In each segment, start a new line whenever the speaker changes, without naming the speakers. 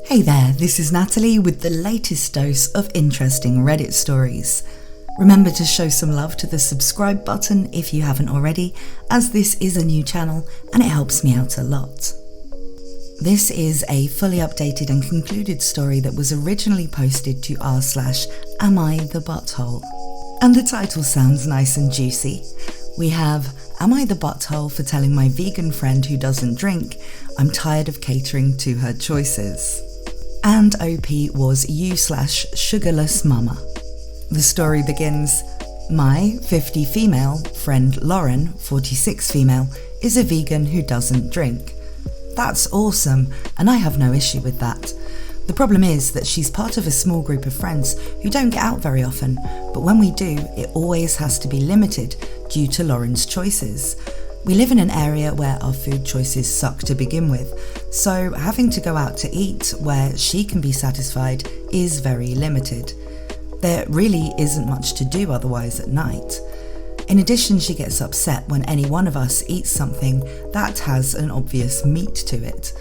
Hey there, this is Natalie with the latest dose of interesting Reddit stories. Remember to show some love to the subscribe button if you haven't already, as this is a new channel and it helps me out a lot. This is a fully updated and concluded story that was originally posted to r/Am I the Butthole? And the title sounds nice and juicy. We have, am I the butthole for telling my vegan friend who doesn't drink, I'm tired of catering to her choices? And OP was you/sugarless mama. The story begins, my 50 female friend Lauren, 46 female, is a vegan who doesn't drink. That's awesome, and I have no issue with that. The problem is that she's part of a small group of friends who don't get out very often, but when we do, it always has to be limited due to Lauren's choices. We live in an area where our food choices suck to begin with, so having to go out to eat where she can be satisfied is very limited. There really isn't much to do otherwise at night. In addition, she gets upset when any one of us eats something that has an obvious meat to it.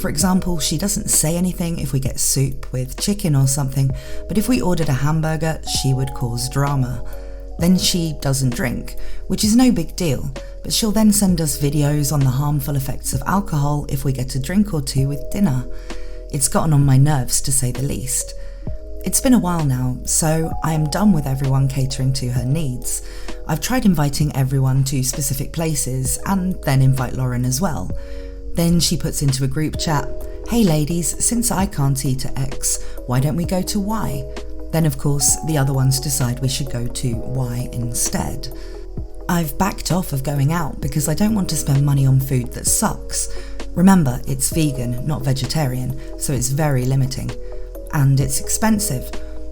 For example, she doesn't say anything if we get soup with chicken or something, but if we ordered a hamburger, she would cause drama. Then she doesn't drink, which is no big deal, but she'll then send us videos on the harmful effects of alcohol if we get a drink or two with dinner. It's gotten on my nerves, to say the least. It's been a while now, so I am done with everyone catering to her needs. I've tried inviting everyone to specific places and then invite Lauren as well. Then she puts into a group chat, hey ladies, since I can't eat at X, why don't we go to Y? Then of course the other ones decide we should go to Y instead. I've backed off of going out because I don't want to spend money on food that sucks. Remember, it's vegan, not vegetarian, so it's very limiting. And it's expensive.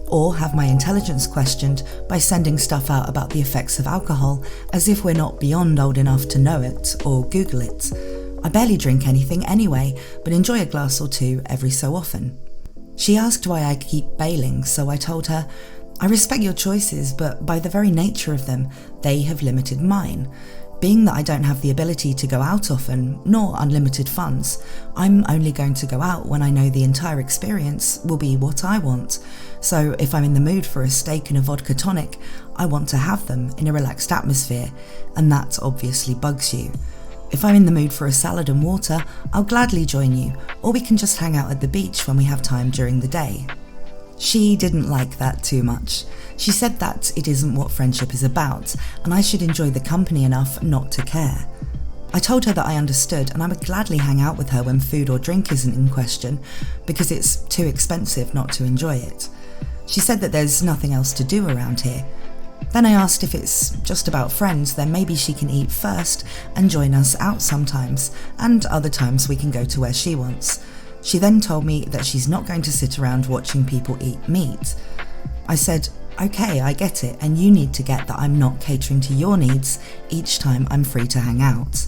Or have my intelligence questioned by sending stuff out about the effects of alcohol as if we're not beyond old enough to know it or Google it. I barely drink anything anyway, but enjoy a glass or two every so often. She asked why I keep bailing, so I told her, I respect your choices, but by the very nature of them, they have limited mine. Being that I don't have the ability to go out often, nor unlimited funds, I'm only going to go out when I know the entire experience will be what I want. So if I'm in the mood for a steak and a vodka tonic, I want to have them in a relaxed atmosphere, and that obviously bugs you. If I'm in the mood for a salad and water, I'll gladly join you, or we can just hang out at the beach when we have time during the day. She didn't like that too much. She said that it isn't what friendship is about, and I should enjoy the company enough not to care. I told her that I understood and I would gladly hang out with her when food or drink isn't in question, because it's too expensive not to enjoy it. She said that there's nothing else to do around here. Then I asked if it's just about friends, then maybe she can eat first and join us out sometimes, and other times we can go to where she wants. She then told me that she's not going to sit around watching people eat meat. I said, okay, I get it, and you need to get that I'm not catering to your needs each time I'm free to hang out.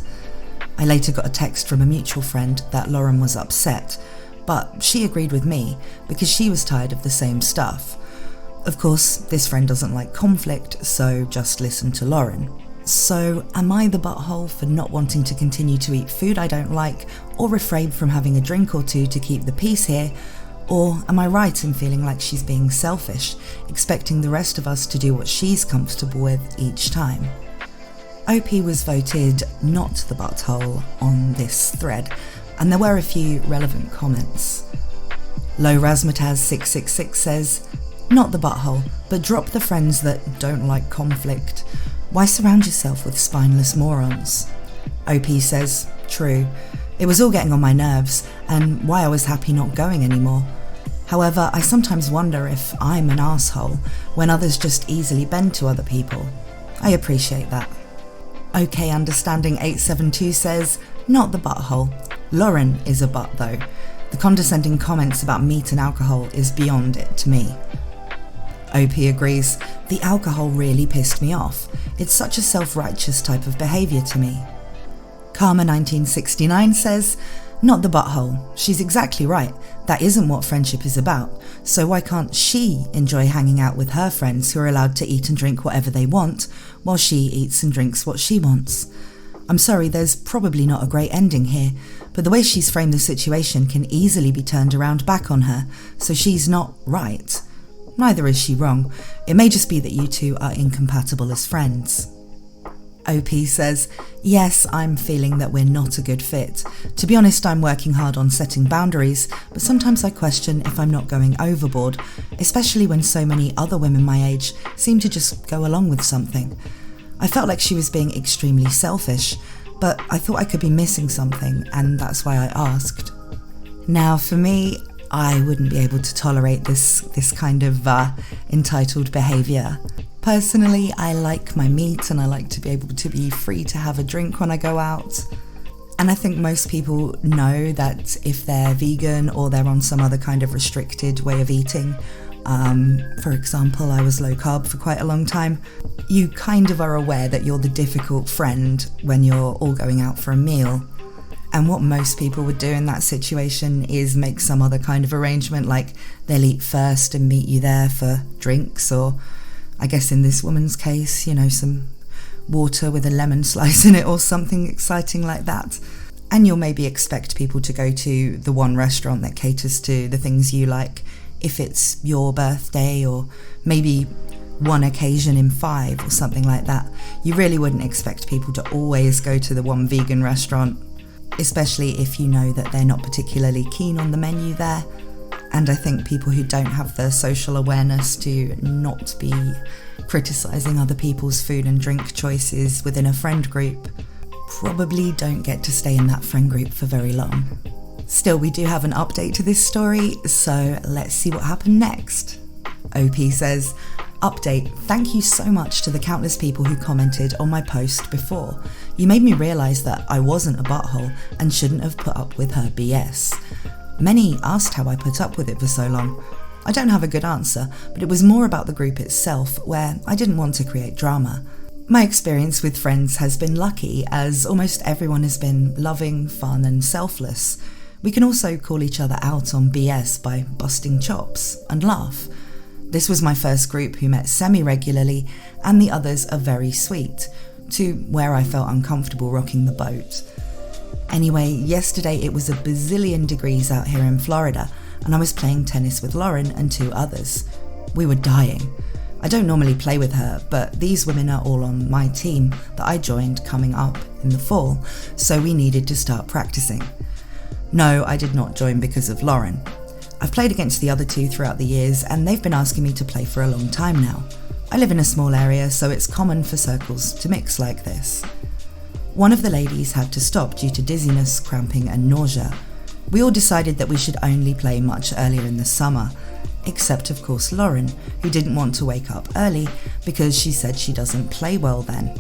I later got a text from a mutual friend that Lauren was upset, but she agreed with me because she was tired of the same stuff. Of course, this friend doesn't like conflict, so just listen to Lauren. So, am I the butthole for not wanting to continue to eat food I don't like, or refrain from having a drink or two to keep the peace here? Or am I right in feeling like she's being selfish, expecting the rest of us to do what she's comfortable with each time? OP was voted not the butthole on this thread, and there were a few relevant comments. Low Razmataz 666 says, not the butthole, but drop the friends that don't like conflict. Why surround yourself with spineless morons? OP says, true. It was all getting on my nerves, and why I was happy not going anymore. However, I sometimes wonder if I'm an asshole when others just easily bend to other people. I appreciate that. OK Understanding 872 says, not the butthole. Lauren is a butt though. The condescending comments about meat and alcohol is beyond it to me. OP agrees, the alcohol really pissed me off. It's such a self-righteous type of behaviour to me. Karma 1969 says, not the butthole. She's exactly right. That isn't what friendship is about. So why can't she enjoy hanging out with her friends who are allowed to eat and drink whatever they want, while she eats and drinks what she wants? I'm sorry, there's probably not a great ending here, but the way she's framed the situation can easily be turned around back on her, so she's not right. Neither is she wrong. It may just be that you two are incompatible as friends. OP says, yes, I'm feeling that we're not a good fit. To be honest, I'm working hard on setting boundaries, but sometimes I question if I'm not going overboard, especially when so many other women my age seem to just go along with something. I felt like she was being extremely selfish, but I thought I could be missing something, and that's why I asked. Now, for me, I wouldn't be able to tolerate this kind of entitled behaviour. Personally, I like my meat and I like to be able to be free to have a drink when I go out. And I think most people know that if they're vegan or they're on some other kind of restricted way of eating, for example, I was low carb for quite a long time, you kind of are aware that you're the difficult friend when you're all going out for a meal. And what most people would do in that situation is make some other kind of arrangement, like they'll eat first and meet you there for drinks, or I guess in this woman's case, some water with a lemon slice in it or something exciting like that. And you'll maybe expect people to go to the one restaurant that caters to the things you like if it's your birthday, or maybe one occasion in 5 or something like that. You really wouldn't expect people to always go to the one vegan restaurant, especially if you know that they're not particularly keen on the menu there. And I think people who don't have the social awareness to not be criticising other people's food and drink choices within a friend group probably don't get to stay in that friend group for very long. Still, we do have an update to this story, so let's see what happened next. OP says, update, thank you so much to the countless people who commented on my post before. You made me realise that I wasn't a butthole and shouldn't have put up with her BS. Many asked how I put up with it for so long. I don't have a good answer, but it was more about the group itself, where I didn't want to create drama. My experience with friends has been lucky, as almost everyone has been loving, fun and selfless. We can also call each other out on BS by busting chops and laugh. This was my first group who met semi-regularly, and the others are very sweet, to where I felt uncomfortable rocking the boat. Anyway, yesterday it was a bazillion degrees out here in Florida, and I was playing tennis with Lauren and 2 others. We were dying. I don't normally play with her, but these women are all on my team that I joined coming up in the fall, so we needed to start practicing. No, I did not join because of Lauren. I've played against the other 2 throughout the years, and they've been asking me to play for a long time now. I live in a small area, so it's common for circles to mix like this. One of the ladies had to stop due to dizziness, cramping and nausea. We all decided that we should only play much earlier in the summer, except of course Lauren, who didn't want to wake up early because she said she doesn't play well then.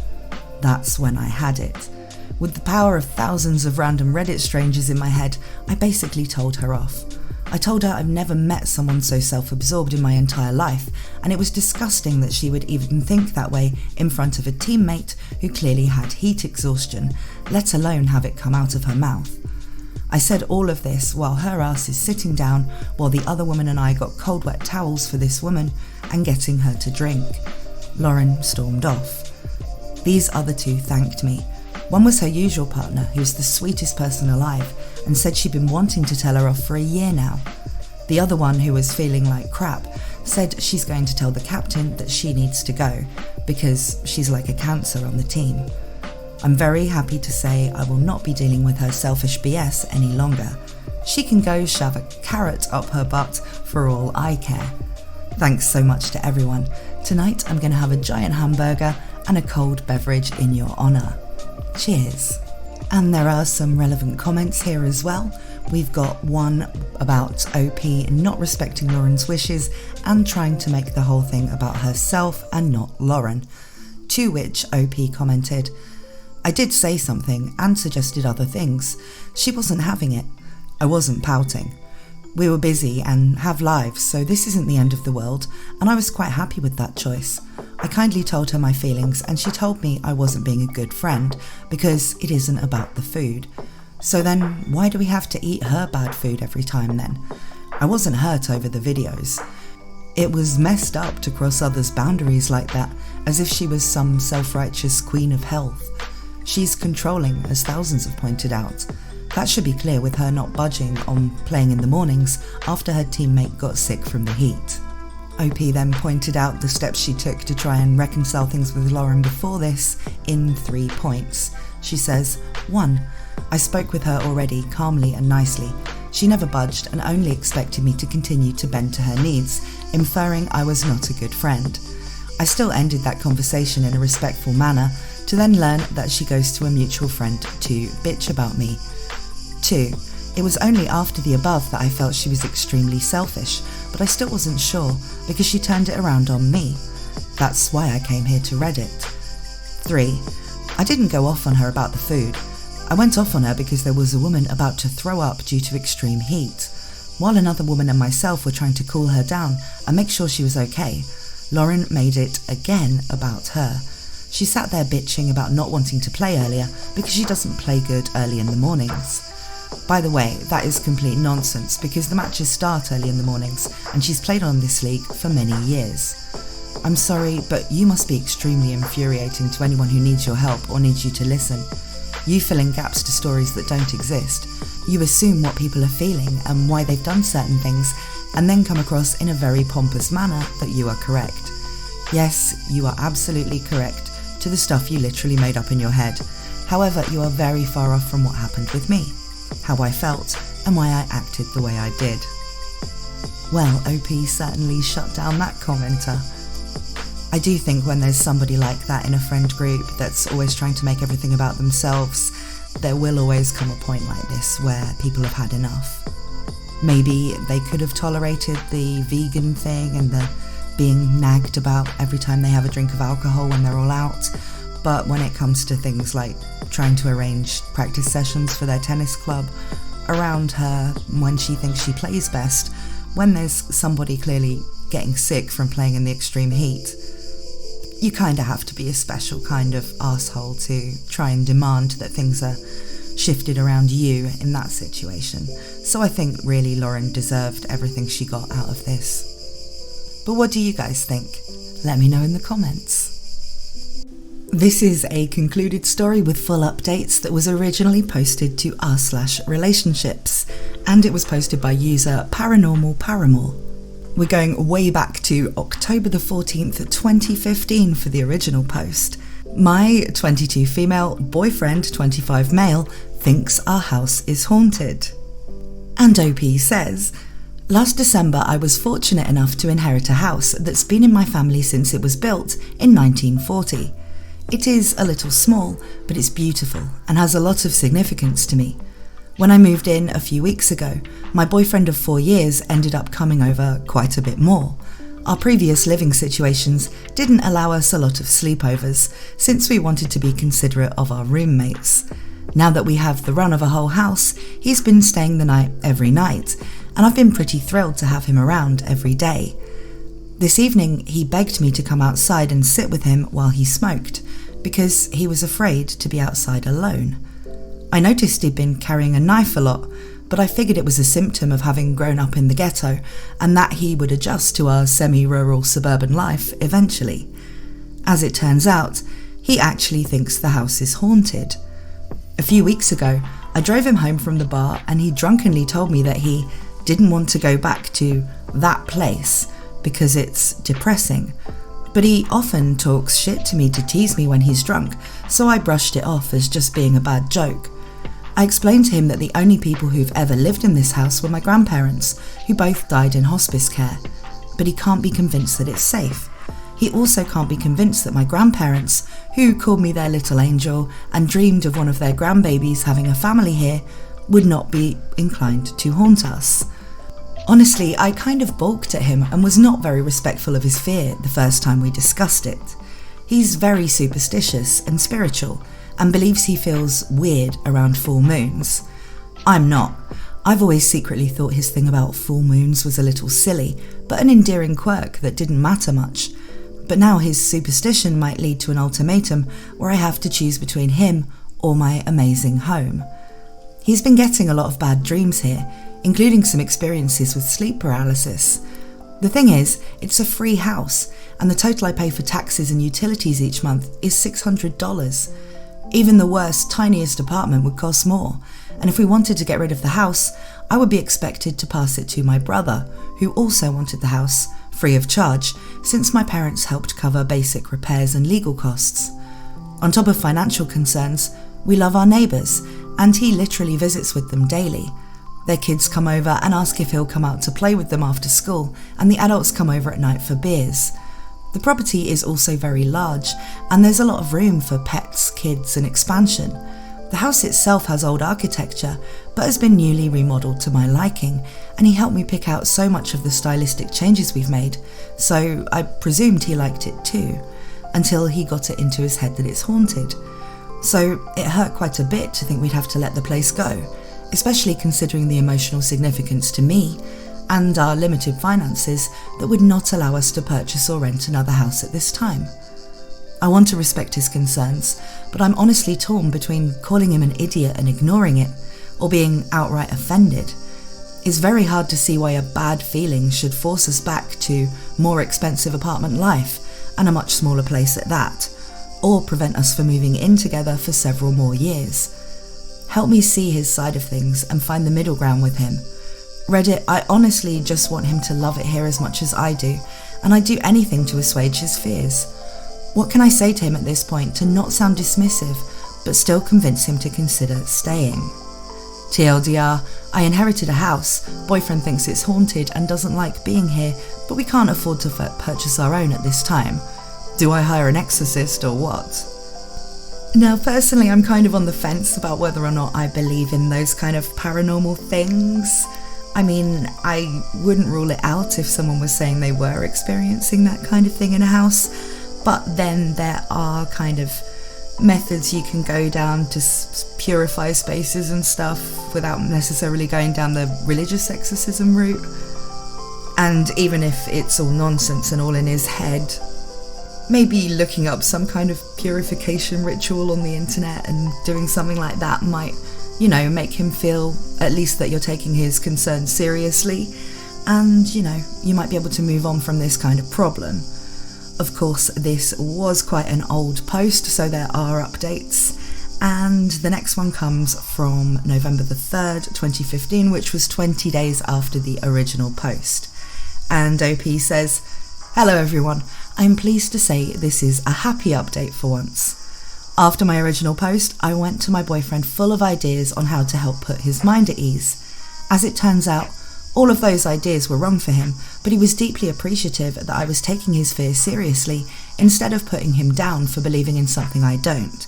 That's when I had it. With the power of thousands of random Reddit strangers in my head, I basically told her off. I told her I've never met someone so self-absorbed in my entire life, and it was disgusting that she would even think that way in front of a teammate who clearly had heat exhaustion, let alone have it come out of her mouth. I said all of this while her ass is sitting down while the other woman and I got cold wet towels for this woman and getting her to drink. Lauren stormed off. These other 2 thanked me. One was her usual partner, who's the sweetest person alive, and said she'd been wanting to tell her off for a year now. The other one, who was feeling like crap, said she's going to tell the captain that she needs to go, because she's like a cancer on the team. I'm very happy to say I will not be dealing with her selfish BS any longer. She can go shove a carrot up her butt for all I care. Thanks so much to everyone. Tonight I'm going to have a giant hamburger and a cold beverage in your honour. Cheers. And there are some relevant comments here as well. We've got one about OP not respecting Lauren's wishes and trying to make the whole thing about herself and not Lauren. To which OP commented, I did say something and suggested other things. She wasn't having it. I wasn't pouting. We were busy and have lives, so this isn't the end of the world, and I was quite happy with that choice. I kindly told her my feelings, and she told me I wasn't being a good friend because it isn't about the food. So then, why do we have to eat her bad food every time then? I wasn't hurt over the videos. It was messed up to cross others' boundaries like that, as if she was some self-righteous queen of health. She's controlling, as thousands have pointed out. That should be clear with her not budging on playing in the mornings after her teammate got sick from the heat. OP then pointed out the steps she took to try and reconcile things with Lauren before this in 3 points. She says, 1. I spoke with her already, calmly and nicely. She never budged and only expected me to continue to bend to her needs, inferring I was not a good friend. I still ended that conversation in a respectful manner, to then learn that she goes to a mutual friend to bitch about me. 2. It was only after the above that I felt she was extremely selfish, but I still wasn't sure because she turned it around on me. That's why I came here to Reddit. 3. I didn't go off on her about the food. I went off on her because there was a woman about to throw up due to extreme heat. While another woman and myself were trying to cool her down and make sure she was okay, Lauren made it again about her. She sat there bitching about not wanting to play earlier because she doesn't play good early in the mornings. By the way, that is complete nonsense because the matches start early in the mornings and she's played on this league for many years. I'm sorry, but you must be extremely infuriating to anyone who needs your help or needs you to listen. You fill in gaps to stories that don't exist. You assume what people are feeling and why they've done certain things, and then come across in a very pompous manner that you are correct. Yes, you are absolutely correct to the stuff you literally made up in your head. However, you are very far off from what happened with me, how I felt, and why I acted the way I did. Well, OP certainly shut down that commenter. I do think when there's somebody like that in a friend group that's always trying to make everything about themselves, there will always come a point like this where people have had enough. Maybe they could have tolerated the vegan thing and the being nagged about every time they have a drink of alcohol when they're all out, but when it comes to things like trying to arrange practice sessions for their tennis club around her when she thinks she plays best, when there's somebody clearly getting sick from playing in the extreme heat, you kind of have to be a special kind of asshole to try and demand that things are shifted around you in that situation. So I think really Lauren deserved everything she got out of this. But what do you guys think? Let me know in the comments. This is a concluded story with full updates that was originally posted to r/relationships, and it was posted by user Paranormal Paramore. We're going way back to October the 14th, 2015 for the original post. My 22 female, boyfriend 25 male, thinks our house is haunted. And OP says, last December I was fortunate enough to inherit a house that's been in my family since it was built in 1940. It is a little small, but it's beautiful and has a lot of significance to me. When I moved in a few weeks ago, my boyfriend of 4 years ended up coming over quite a bit more. Our previous living situations didn't allow us a lot of sleepovers, since we wanted to be considerate of our roommates. Now that we have the run of a whole house, he's been staying the night every night, and I've been pretty thrilled to have him around every day. This evening, he begged me to come outside and sit with him while he smoked, because he was afraid to be outside alone. I noticed he'd been carrying a knife a lot, but I figured it was a symptom of having grown up in the ghetto and that he would adjust to our semi-rural suburban life eventually. As it turns out, he actually thinks the house is haunted. A few weeks ago, I drove him home from the bar and he drunkenly told me that he didn't want to go back to that place because it's depressing. But he often talks shit to me to tease me when he's drunk, so I brushed it off as just being a bad joke. I explained to him that the only people who've ever lived in this house were my grandparents, who both died in hospice care, but he can't be convinced that it's safe. He also can't be convinced that my grandparents, who called me their little angel and dreamed of one of their grandbabies having a family here, would not be inclined to haunt us. Honestly, I kind of balked at him and was not very respectful of his fear the first time we discussed it. He's very superstitious and spiritual, and believes he feels weird around full moons. I'm not. I've always secretly thought his thing about full moons was a little silly, but an endearing quirk that didn't matter much. But now his superstition might lead to an ultimatum where I have to choose between him or my amazing home. He's been getting a lot of bad dreams here, including some experiences with sleep paralysis. The thing is, it's a free house, and the total I pay for taxes and utilities each month is $600. Even the worst, tiniest apartment would cost more, and if we wanted to get rid of the house, I would be expected to pass it to my brother, who also wanted the house, free of charge, since my parents helped cover basic repairs and legal costs. On top of financial concerns, we love our neighbours, and he literally visits with them daily. Their kids come over and ask if he'll come out to play with them after school, and the adults come over at night for beers. The property is also very large, and there's a lot of room for pets, kids, and expansion. The house itself has old architecture, but has been newly remodelled to my liking, and he helped me pick out so much of the stylistic changes we've made, so I presumed he liked it too, until he got it into his head that it's haunted. So it hurt quite a bit to think we'd have to let the place go, especially considering the emotional significance to me and our limited finances that would not allow us to purchase or rent another house at this time. I want to respect his concerns, but I'm honestly torn between calling him an idiot and ignoring it, or being outright offended. It's very hard to see why a bad feeling should force us back to more expensive apartment life, and a much smaller place at that, or prevent us from moving in together for several more years. Help me see his side of things and find the middle ground with him. Reddit, I honestly just want him to love it here as much as I do, and I'd do anything to assuage his fears. What can I say to him at this point to not sound dismissive, but still convince him to consider staying? TLDR, I inherited a house, boyfriend thinks it's haunted and doesn't like being here, but we can't afford to purchase our own at this time. Do I hire an exorcist or what? Now, personally, I'm kind of on the fence about whether or not I believe in those kind of paranormal things. I mean, I wouldn't rule it out if someone was saying they were experiencing that kind of thing in a house, but then there are kind of methods you can go down to purify spaces and stuff without necessarily going down the religious exorcism route. And even if it's all nonsense and all in his head, maybe looking up some kind of purification ritual on the internet and doing something like that might, make him feel at least that you're taking his concerns seriously, and, you might be able to move on from this kind of problem. Of course, this was quite an old post, so there are updates, and the next one comes from November the 3rd, 2015, which was 20 days after the original post. And OP says, "Hello everyone, I'm pleased to say this is a happy update for once. After my original post, I went to my boyfriend full of ideas on how to help put his mind at ease. As it turns out, all of those ideas were wrong for him, but he was deeply appreciative that I was taking his fears seriously instead of putting him down for believing in something I don't.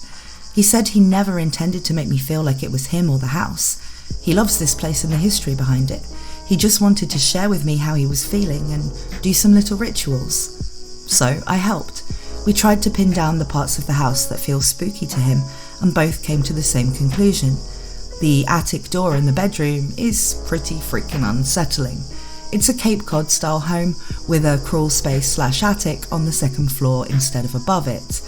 He said he never intended to make me feel like it was him or the house. He loves this place and the history behind it. He just wanted to share with me how he was feeling and do some little rituals. So I helped. We tried to pin down the parts of the house that feel spooky to him, and both came to the same conclusion. The attic door in the bedroom is pretty freaking unsettling. It's a Cape Cod style home with a crawl space / attic on the second floor instead of above it.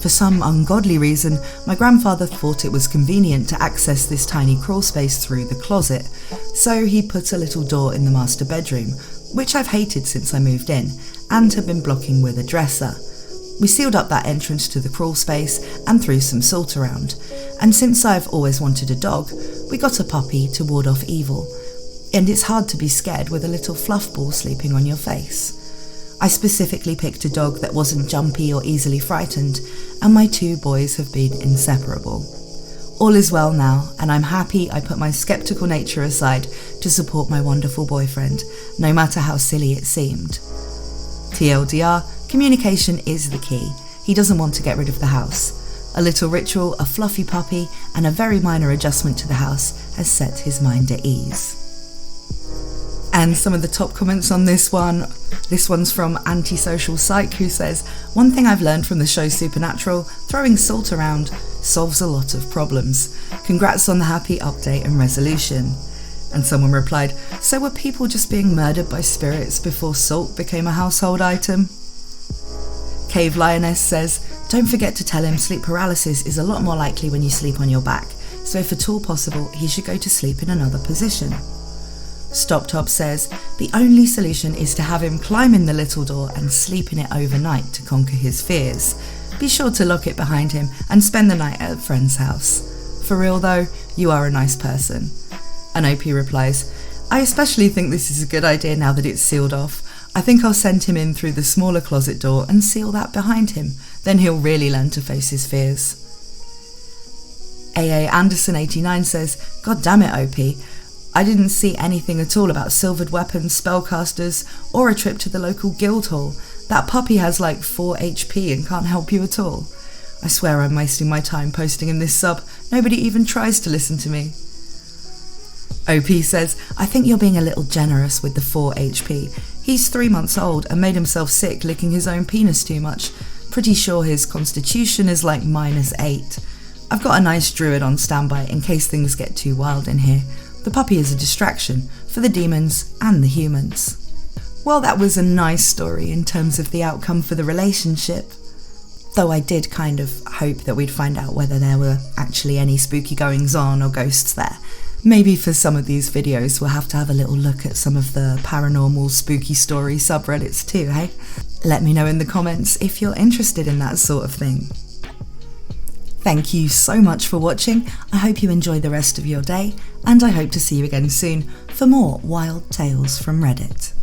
For some ungodly reason, my grandfather thought it was convenient to access this tiny crawl space through the closet, so he put a little door in the master bedroom, which I've hated since I moved in, and have been blocking with a dresser. We sealed up that entrance to the crawl space and threw some salt around, and since I've always wanted a dog, we got a puppy to ward off evil, and it's hard to be scared with a little fluff ball sleeping on your face. I specifically picked a dog that wasn't jumpy or easily frightened, and my two boys have been inseparable. All is well now, and I'm happy I put my skeptical nature aside to support my wonderful boyfriend, no matter how silly it seemed. TLDR, communication is the key. He doesn't want to get rid of the house. A little ritual, a fluffy puppy, and a very minor adjustment to the house has set his mind at ease. And some of the top comments on this one's from Antisocial Psych, who says, "One thing I've learned from the show Supernatural, throwing salt around solves a lot of problems. Congrats on the happy update and resolution." And someone replied, "So were people just being murdered by spirits before salt became a household item?" Cave Lioness says, "Don't forget to tell him sleep paralysis is a lot more likely when you sleep on your back, so if at all possible, he should go to sleep in another position." Stop Top says, "The only solution is to have him climb in the little door and sleep in it overnight to conquer his fears. Be sure to lock it behind him and spend the night at a friend's house. For real though, You are a nice person. And OP replies, I especially think this is a good idea now that it's sealed off. I think I'll send him in through the smaller closet door and seal that behind him. Then he'll really learn to face his fears. AA Anderson89 says, God damn it, OP. I didn't see anything at all about silvered weapons, spellcasters, or a trip to the local guild hall. That puppy has like 4 HP and can't help you at all. I swear I'm wasting my time posting in this sub. Nobody even tries to listen to me. OP says, I think you're being a little generous with the 4 HP. He's 3 months old and made himself sick licking his own penis too much. Pretty sure his constitution is like -8. I've got a nice druid on standby in case things get too wild in here. The puppy is a distraction for the demons and the humans. Well, that was a nice story in terms of the outcome for the relationship. Though I did kind of hope that we'd find out whether there were actually any spooky goings on or ghosts there. Maybe for some of these videos we'll have to have a little look at some of the paranormal spooky story subreddits too, hey? Let me know in the comments if you're interested in that sort of thing. Thank you so much for watching. I hope you enjoy the rest of your day, and I hope to see you again soon for more wild tales from Reddit.